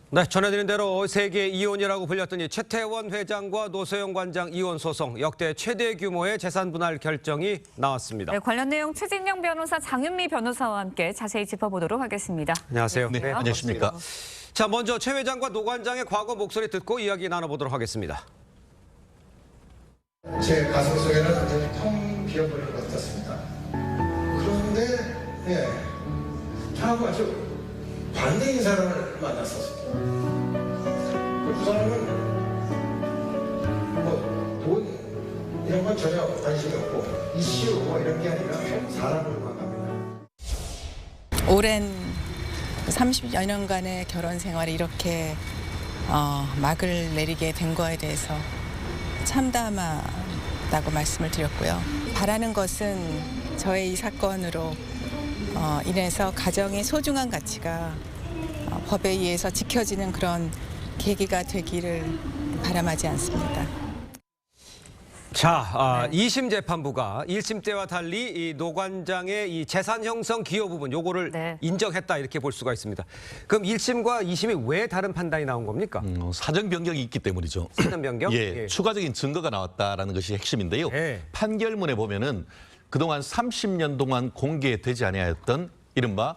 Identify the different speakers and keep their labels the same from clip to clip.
Speaker 1: 네, 전해드린 대로 세계 이혼이라고 불렸던 이 최태원 회장과 노소영 관장 이혼 소송 역대 최대 규모의 재산 분할 결정이 나왔습니다.
Speaker 2: 네, 관련 내용 최진영 변호사, 장윤미 변호사와 함께 자세히 짚어보도록 하겠습니다.
Speaker 1: 안녕하세요.
Speaker 3: 네, 안녕하십니까.
Speaker 1: 자, 먼저 최 회장과 노 관장의 과거 목소리 듣고 이야기 나눠보도록 하겠습니다.
Speaker 4: 제 가슴 속에는 완전히 텅 비어버린 것 같았습니다. 그런데 저하고 아주 반대인 사람을 만났었습니다. 그 사람은 돈 이런 건 전혀 관심이 없고 이슈 이런 게 아니라 사람을 만납니다.
Speaker 5: 오랜 30여 년간의 결혼 생활이 이렇게 막을 내리게 된 거에 대해서 참담하다고 말씀을 드렸고요. 바라는 것은 저의 이 사건으로 인해서 가정의 소중한 가치가 법에 의해서 지켜지는 그런 계기가 되기를 바람하지 않습니다.
Speaker 1: 자, 2심 재판부가 1심 때와 달리 이 노 관장의 이 재산 형성 기여 부분 요거를 인정했다 이렇게 볼 수가 있습니다. 그럼 1심과 2심이 왜 다른 판단이 나온 겁니까?
Speaker 3: 사정 변경이 있기 때문이죠.
Speaker 1: 사전 변경?
Speaker 3: 예, 추가적인 증거가 나왔다라는 것이 핵심인데요. 판결문에 보면은 그동안 30년 동안 공개되지 아니하였던 이른바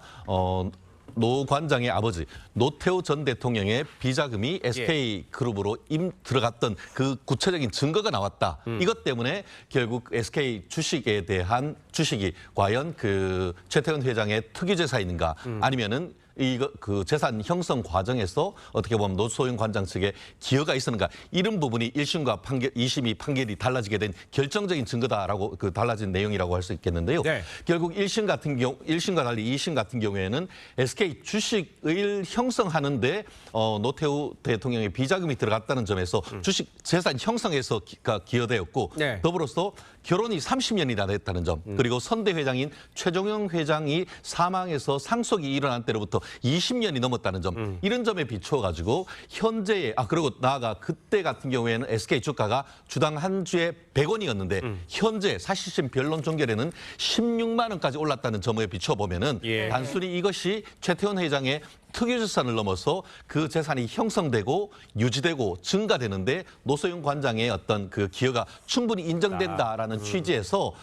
Speaker 3: 노 관장의 아버지 노태우 전 대통령의 비자금이 SK그룹으로 들어갔던 그 구체적인 증거가 나왔다. 이것 때문에 결국 SK 주식에 대한 주식이 과연 그 최태원 회장의 특유재산인가 아니면은 그 재산 형성 과정에서 어떻게 보면 노소영 관장 측에 기여가 있었는가 이런 부분이 1심과 2심이 판결이 달라지게 된 결정적인 증거다라고 달라진 내용이라고 할 수 있겠는데요. 결국 1심과 달리 2심 같은 경우에는 SK 주식을 형성하는데 노태우 대통령의 비자금이 들어갔다는 점에서 주식 재산 형성에서 기여되었고 더불어서 결혼이 30년이나 됐다는 점 그리고 선대 회장인 최종영 회장이 사망해서 상속이 일어난 때로부터 20년이 넘었다는 점 이런 점에 비추어가지고 현재의 그리고 나아가 그때 같은 경우에는 SK 주가가 주당 한 주에 100원이었는데 현재 사실심 변론 종결에는 16만 원까지 올랐다는 점에 비춰보면은 단순히 이것이 최태원 회장의 특유재산을 넘어서 그 재산이 형성되고 유지되고 증가되는데 노소영 관장의 어떤 그 기여가 충분히 인정된다라는 취지에서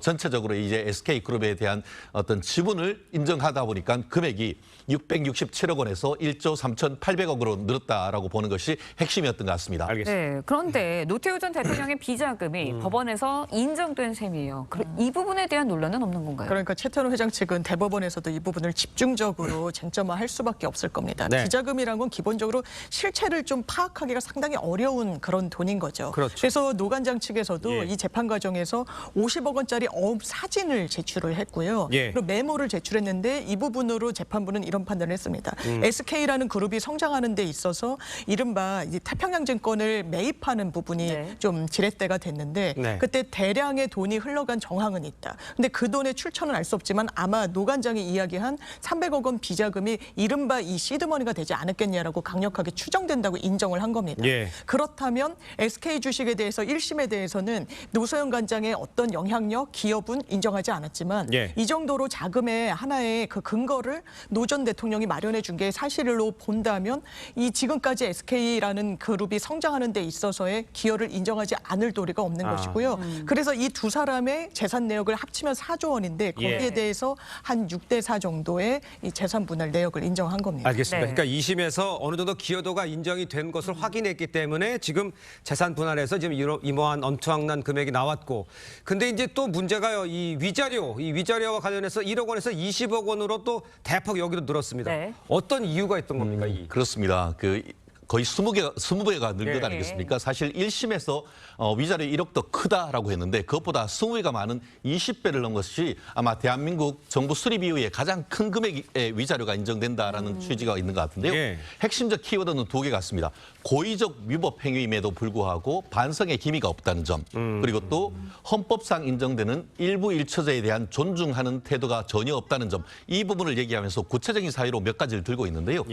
Speaker 3: 전체적으로 이제 SK그룹에 대한 어떤 지분을 인정하다 보니까 금액이 667억 원에서 1조 3,800억으로 늘었다라고 보는 것이 핵심이었던 것 같습니다.
Speaker 2: 네, 그런데 노태우 전 대통령의 비자금이 법원에서 인정된 셈이에요. 이 부분에 대한 논란은 없는 건가요?
Speaker 6: 그러니까 최태원 회장 측은 대법원에서도 이 부분을 집중적으로 쟁점화할 수밖에 없을 겁니다. 비자금이란 건 기본적으로 실체를 좀 파악하기가 상당히 어려운 그런 돈인 거죠. 그래서 노 관장 측에서도 이 재판 과정에서 50억 원짜리 어업 사진을 제출을 했고요. 그리고 메모를 제출했는데 이 부분으로 재판부는 이런 판단을 했습니다. SK라는 그룹이 성장하는 데 있어서 이른바 이제 태평양증권을 매입하는 부분이 좀 지렛대가 됐는데 그때 대량의 돈이 흘러간 정황은 있다. 근데 그 돈의 출처는 알 수 없지만 아마 노 관장이 이야기한 300억 원 비자금이 이른바 이 시드머니가 되지 않았겠냐라고 강력하게 추정된다고 인정을 한 겁니다. 그렇다면 SK 주식에 대해서 1심에 대해서는 노소영 관장의 어떤 영향력, 기여분 인정하지 않았지만 이 정도로 자금의 하나의 그 근거를 노 전 대통령이 마련해 준 게 사실로 본다면 이 지금까지 SK라는 그룹이 성장하는 데 있어서의 기여를 인정하지 않을 도리가 없는 것이고요. 그래서 이 두 사람의 재산 내역을 합치면 4조 원인데 거기에 대해서 한 6대 4 정도의 이 재산 분할 내역을 인정한 겁니다.
Speaker 1: 알겠습니다. 그러니까 2심에서 어느 정도 기여도가 인정이 된 것을 확인했기 때문에 지금 재산 분할에서 지금 이러한 엄청난 금액이 나왔고, 근데 이제 또 문제가요. 이 위자료와 관련해서 1억 원에서 20억 원으로 또 대폭 여기도 늘었습니다. 어떤 이유가 있던 겁니까?
Speaker 3: 그렇습니다. 거의 20배가 는 것 아니겠습니까? 사실 1심에서 위자료 1억 더 크다라고 했는데 그것보다 20배가 많은 20배를 넘은 것이 아마 대한민국 정부 수립 이후에 가장 큰 금액의 위자료가 인정된다라는 취지가 있는 것 같은데요. 핵심적 키워드는 두 개 같습니다. 고의적 위법 행위임에도 불구하고 반성의 기미가 없다는 점 그리고 또 헌법상 인정되는 일부 일처제에 대한 존중하는 태도가 전혀 없다는 점 이 부분을 얘기하면서 구체적인 사유로 몇 가지를 들고 있는데요.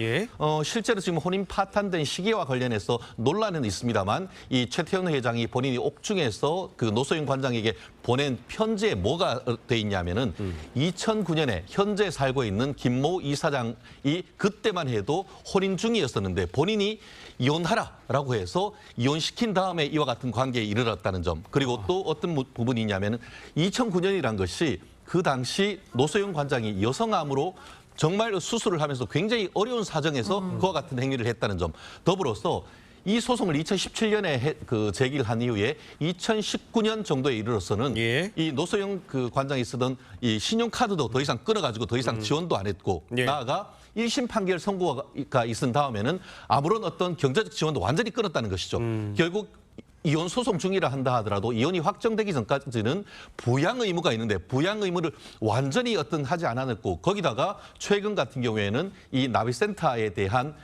Speaker 3: 실제로 지금 혼인 파탄된 발생 시기와 관련해서 논란은 있습니다만 이 최태원 회장이 본인이 옥중에서 그 노소영 관장에게 보낸 편지에 뭐가 돼 있냐면은 2009년에 현재 살고 있는 김모 이사장이 그때만 해도 혼인 중이었었는데 본인이 이혼하라라고 해서 이혼시킨 다음에 이와 같은 관계에 이르렀다는 점. 그리고 또 어떤 부분이 있냐면은 2009년이란 것이 그 당시 노소영 관장이 여성암으로 정말 수술을 하면서 굉장히 어려운 사정에서 그와 같은 행위를 했다는 점. 더불어서 이 소송을 2017년에 제기를 한 이후에 2019년 정도에 이르러서는 이 노소영 그 관장이 쓰던 이 신용카드도 더 이상 끊어가지고 더 이상 지원도 안 했고 나아가 1심 판결 선고가 있은 다음에는 아무런 어떤 경제적 지원도 완전히 끊었다는 것이죠. 결국 이혼 소송 중이라 한다 하더라도 이혼이 확정되기 전까지는 부양 의무가 있는데 부양 의무를 완전히 하지 않았고 거기다가 최근 같은 경우에는 이 나비센터에 대한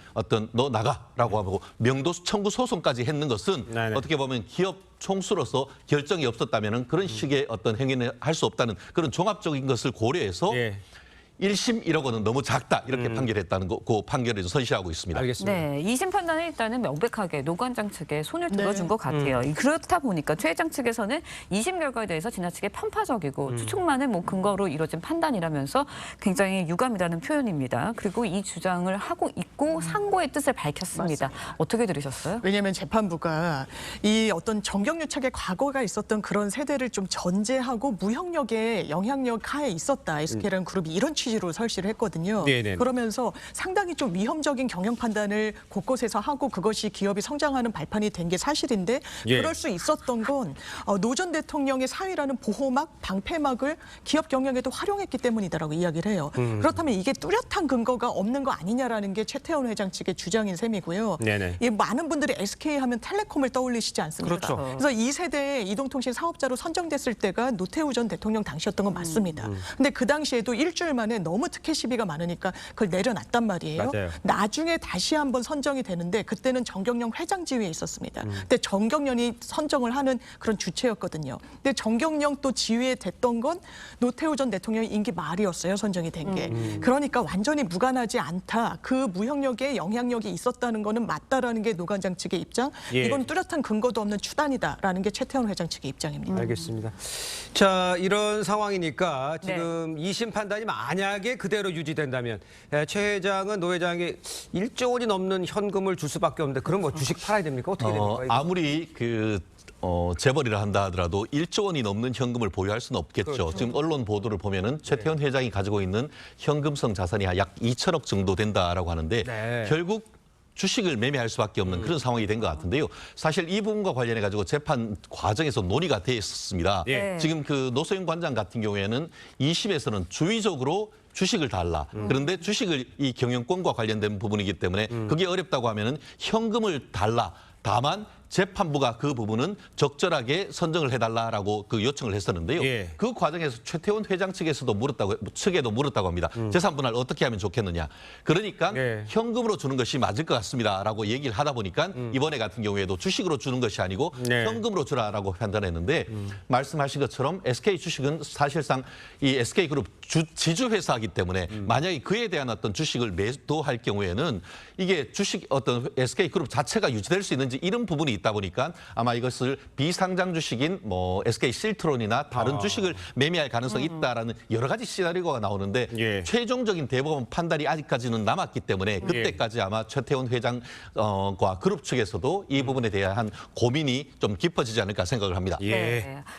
Speaker 3: 너 나가라고 하고 명도 청구 소송까지 했는 것은 어떻게 보면 기업 총수로서 결정이 없었다면 그런 식의 행위는 할 수 없다는 그런 종합적인 것을 고려해서 1심 1억 원은 너무 작다 이렇게 판결했다는 거, 그 판결을 선시하고 있습니다.
Speaker 1: 알겠습니다.
Speaker 2: 네, 2심 판단은 일단은 명백하게 노 관장 측에 손을 들어준 것 같아요. 그렇다 보니까 최 회장 측에서는 2심 결과에 대해서 지나치게 편파적이고 추측만을 근거로 이루어진 판단이라면서 굉장히 유감이라는 표현입니다. 그리고 이 주장을 하고 있고 상고의 뜻을 밝혔습니다. 맞습니다. 어떻게 들으셨어요?
Speaker 6: 왜냐하면 재판부가 이 어떤 정경유착의 과거가 있었던 그런 세대를 좀 전제하고 무형력의 영향력 하에 있었다. SK라는 그룹이 이런 취지로 설시를 했거든요. 그러면서 상당히 좀 위험적인 경영 판단을 곳곳에서 하고 그것이 기업이 성장하는 발판이 된 게 사실인데 그럴 수 있었던 건 노 전 대통령의 사위라는 보호막, 방패막을 기업 경영에도 활용했기 때문이다라고 이야기를 해요. 그렇다면 이게 뚜렷한 근거가 없는 거 아니냐라는 게 최태원 회장 측의 주장인 셈이고요. 이 많은 분들이 SK 하면 텔레콤을 떠올리시지 않습니까?
Speaker 1: 그렇죠.
Speaker 6: 그래서 이 세대의 이동통신 사업자로 선정됐을 때가 노태우 전 대통령 당시였던 건 맞습니다. 근데 그 당시에도 일주일 만에 너무 특혜 시비가 많으니까 그걸 내려놨단 말이에요.
Speaker 1: 맞아요.
Speaker 6: 나중에 다시 한번 선정이 되는데 그때는 정경련 회장 지위에 있었습니다. 근데 정경련이 선정을 하는 그런 주체였거든요. 근데 정경련 또 지위에 됐던 건 노태우 전 대통령의 임기 말이었어요. 선정이 된 게. 그러니까 완전히 무관하지 않다. 그 무형력에 영향력이 있었다는 거는 맞다라는 게 노 관장 측의 입장. 이건 뚜렷한 근거도 없는 추단이다라는 게 최태원 회장 측의 입장입니다.
Speaker 1: 알겠습니다. 자, 이런 상황이니까 지금 2심 판단이 만약에 그대로 유지된다면 최 회장은 노 회장이 1조 원이 넘는 현금을 줄 수밖에 없는데 그럼 뭐 주식 팔아야 됩니까? 어떻게 됩니까? 이거?
Speaker 3: 아무리 재벌이라 한다 하더라도 1조 원이 넘는 현금을 보유할 수는 없겠죠.
Speaker 1: 그렇죠.
Speaker 3: 지금 언론 보도를 보면은 최태원 회장이 가지고 있는 현금성 자산이 약 2천억 정도 된다라고 하는데 결국 주식을 매매할 수밖에 없는 그런 상황이 된 것 같은데요. 사실 이 부분과 관련해 가지고 재판 과정에서 논의가 돼 있었습니다. 지금 그 노소영 관장 같은 경우에는 2심에서는 주의적으로 주식을 달라. 그런데 주식을 이 경영권과 관련된 부분이기 때문에 그게 어렵다고 하면은 현금을 달라. 다만 재판부가 그 부분은 적절하게 선정을 해달라라고 그 요청을 했었는데요. 그 과정에서 최태원 회장 측에도 물었다고 합니다. 재산분할 어떻게 하면 좋겠느냐. 그러니까 현금으로 주는 것이 맞을 것 같습니다라고 얘기를 하다 보니까 이번에 같은 경우에도 주식으로 주는 것이 아니고 현금으로 주라라고 판단했는데 말씀하신 것처럼 SK 주식은 사실상 이 SK그룹 지주회사이기 때문에 만약에 그에 대한 어떤 주식을 매도할 경우에는 이게 주식 SK그룹 자체가 유지될 수 있는지 이런 부분이 있다 보니까 아마 이것을 비상장 주식인 SK 실트론이나 다른 주식을 매매할 가능성이 있다라는 여러 가지 시나리오가 나오는데 최종적인 대법원 판단이 아직까지는 남았기 때문에 그때까지 아마 최태원 회장과 그룹 측에서도 이 부분에 대한 고민이 좀 깊어지지 않을까 생각을 합니다.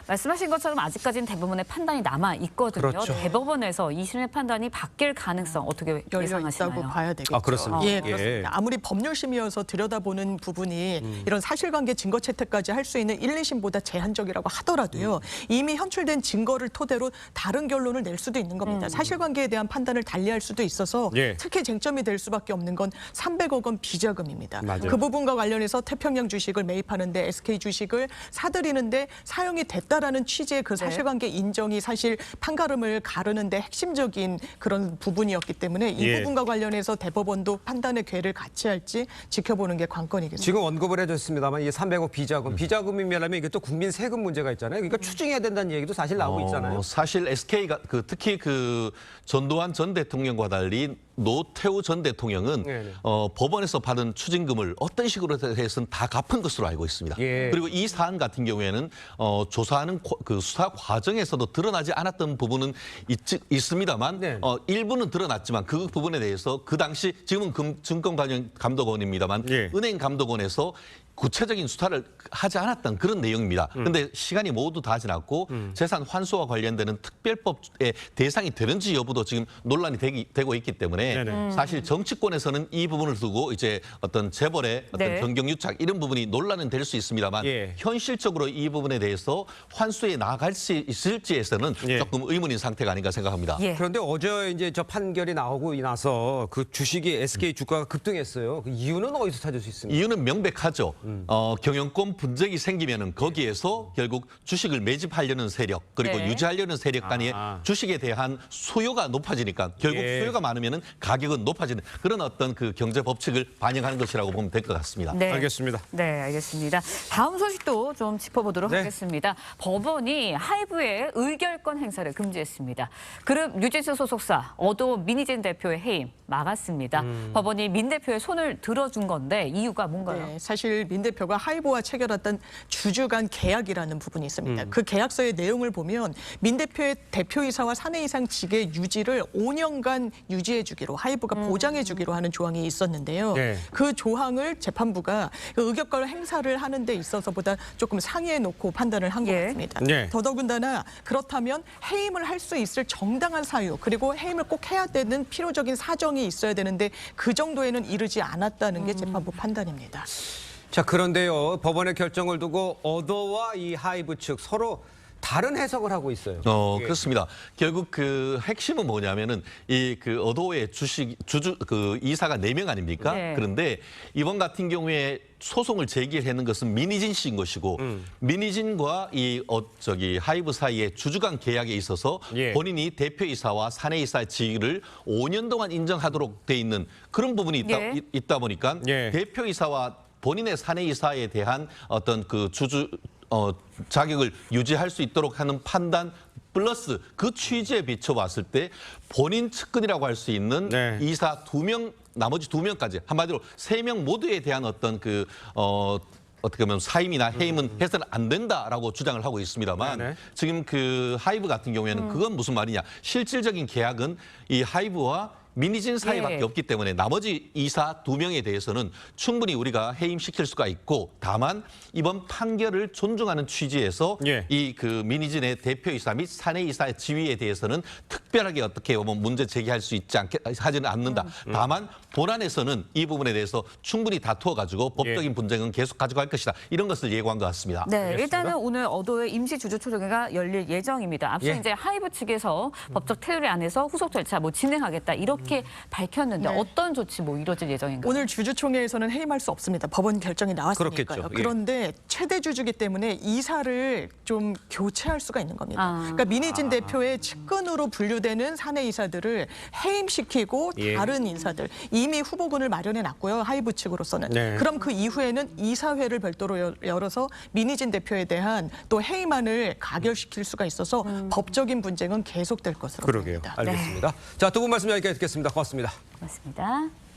Speaker 2: 말씀하신 것처럼 아직까지는 대법원의 판단이 남아 있거든요.
Speaker 1: 그렇죠.
Speaker 2: 대법원에서 2심의 판단이 바뀔 가능성 어떻게
Speaker 6: 열려
Speaker 2: 예상하시나요?
Speaker 6: 있다고 봐야 되겠죠.
Speaker 1: 그렇습니다.
Speaker 6: 그렇습니다. 아무리 법률심이어서 들여다보는 부분이 이런 사실관계 증거 채택까지 할 수 있는 1, 2심보다 제한적이라고 하더라도요. 이미 현출된 증거를 토대로 다른 결론을 낼 수도 있는 겁니다. 사실관계에 대한 판단을 달리할 수도 있어서 특히 쟁점이 될 수밖에 없는 건 300억 원 비자금입니다. 그 부분과 관련해서 태평양 주식을 매입하는데 SK 주식을 사들이는데 사용이 됐다라는 취지의 그 사실관계 인정이 사실 판가름을 가르는데 핵심적인 그런 부분이었기 때문에 이 부분과 관련해서 대법원도 판단의 궤를 같이 할지 지켜보는 게 관건이겠습니다.
Speaker 1: 지금 언급을 해줬습니다만 이 300억 비자금이면 이게 또 국민 세금 문제가 있잖아요. 그러니까 추징해야 된다는 얘기도 사실 나오고 있잖아요.
Speaker 3: 사실 SK가 특히 그 전두환 전 대통령과 달리 노태우 전 대통령은 법원에서 받은 추징금을 어떤 식으로 해서는 다 갚은 것으로 알고 있습니다. 그리고 이 사안 같은 경우에는 조사하는 그 수사 과정에서도 드러나지 않았던 부분은 있습니다만 일부는 드러났지만 그 부분에 대해서 그 당시 지금은 증권감독원입니다만 은행 감독원에서 구체적인 수사를 하지 않았던 그런 내용입니다. 그런데 시간이 모두 다 지났고 재산 환수와 관련되는 특별법의 대상이 되는지 여부도 지금 논란이 되고 있기 때문에 사실 정치권에서는 이 부분을 두고 이제 어떤 재벌의 어떤 변경유착 이런 부분이 논란은 될 수 있습니다만 현실적으로 이 부분에 대해서 환수에 나아갈 수 있을지에서는 조금 의문인 상태가 아닌가 생각합니다.
Speaker 1: 그런데 어제 이제 저 판결이 나오고 나서 그 주식이 SK 주가가 급등했어요. 그 이유는 어디서 찾을 수 있습니까?
Speaker 3: 이유는 명백하죠. 경영권 분쟁이 생기면은 거기에서 결국 주식을 매집하려는 세력 그리고 유지하려는 세력 간의 주식에 대한 수요가 높아지니까 결국 수요가 많으면은 가격은 높아지는 그런 어떤 그 경제 법칙을 반영하는 것이라고 보면 될 것 같습니다.
Speaker 1: 알겠습니다.
Speaker 2: 네, 알겠습니다. 다음 소식도 좀 짚어보도록 하겠습니다. 법원이 하이브의 의결권 행사를 금지했습니다. 그룹 뉴진스 소속사 어도 민희진 대표의 해임 막았습니다. 법원이 민 대표의 손을 들어준 건데 이유가 뭔가요?
Speaker 6: 사실 민 대표가 하이브와 체결했던 주주 간 계약이라는 부분이 있습니다. 그 계약서의 내용을 보면 민 대표의 대표이사와 사내이상 직의 유지를 5년간 유지해 주기로 하이브가 보장해 주기로 하는 조항이 있었는데요. 그 조항을 재판부가 의결권 행사를 하는 데 있어서보다 조금 상위에 놓고 판단을 한 것 같습니다. 더더군다나 그렇다면 해임을 할 수 있을 정당한 사유 그리고 해임을 꼭 해야 되는 필요적인 사정이 있어야 되는데 그 정도에는 이르지 않았다는 게 재판부 판단입니다.
Speaker 1: 자, 그런데요. 법원의 결정을 두고 어도와 이 하이브 측 서로 다른 해석을 하고 있어요.
Speaker 3: 그렇습니다. 결국 그 핵심은 뭐냐면은 이 그 어도의 그 이사가 4명 아닙니까? 그런데 이번 같은 경우에 소송을 제기하는 것은 민희진 씨인 것이고 민희진과 이 하이브 사이의 주주 간 계약에 있어서 본인이 대표이사와 사내이사의 지위를 5년 동안 인정하도록 돼 있는 그런 부분이 있다 보니까 대표이사와 본인의 사내이사에 대한 어떤 그 자격을 유지할 수 있도록 하는 판단 플러스 그 취지에 비춰봤을 때 본인 측근이라고 할 수 있는 이사 2명, 나머지 2명까지 한마디로 3명 모두에 대한 어떤 어떻게 보면 사임이나 해임은 해서는 안 된다라고 주장을 하고 있습니다만 지금 그 하이브 같은 경우에는 그건 무슨 말이냐. 실질적인 계약은 이 하이브와 민희진 사이밖에 없기 때문에 나머지 이사 2명에 대해서는 충분히 우리가 해임시킬 수가 있고 다만 이번 판결을 존중하는 취지에서 이 그 민희진의 대표이사 및 사내이사의 지위에 대해서는 특별하게 어떻게 보면 문제 제기할 수 있지 하지는 않는다. 다만 본안에서는 이 부분에 대해서 충분히 다투어가지고 법적인 분쟁은 계속 가져갈 것이다. 이런 것을 예고한 것 같습니다.
Speaker 2: 네, 일단은 오늘 어도의 임시 주주 초청회가 열릴 예정입니다. 앞서 이제 하이브 측에서 법적 테두리 안에서 후속 절차 진행하겠다 이렇게 밝혔는데 어떤 조치 이뤄질 예정인가요?
Speaker 6: 오늘 주주총회에서는 해임할 수 없습니다. 법원 결정이 나왔으니까요. 그런데 최대 주주기 때문에 이사를 좀 교체할 수가 있는 겁니다. 그러니까 민희진 대표의 측근으로 분류되는 사내이사들을 해임시키고 다른 인사들 이미 후보군을 마련해 놨고요. 하이브 측으로서는. 그럼 그 이후에는 이사회를 별도로 열어서 민희진 대표에 대한 또 해임안을 가결시킬 수가 있어서 법적인 분쟁은 계속될 것으로 보입니다.
Speaker 1: 알겠습니다. 자, 두 분 말씀 여기까지 듣겠습니다. 고맙습니다.
Speaker 2: 고맙습니다.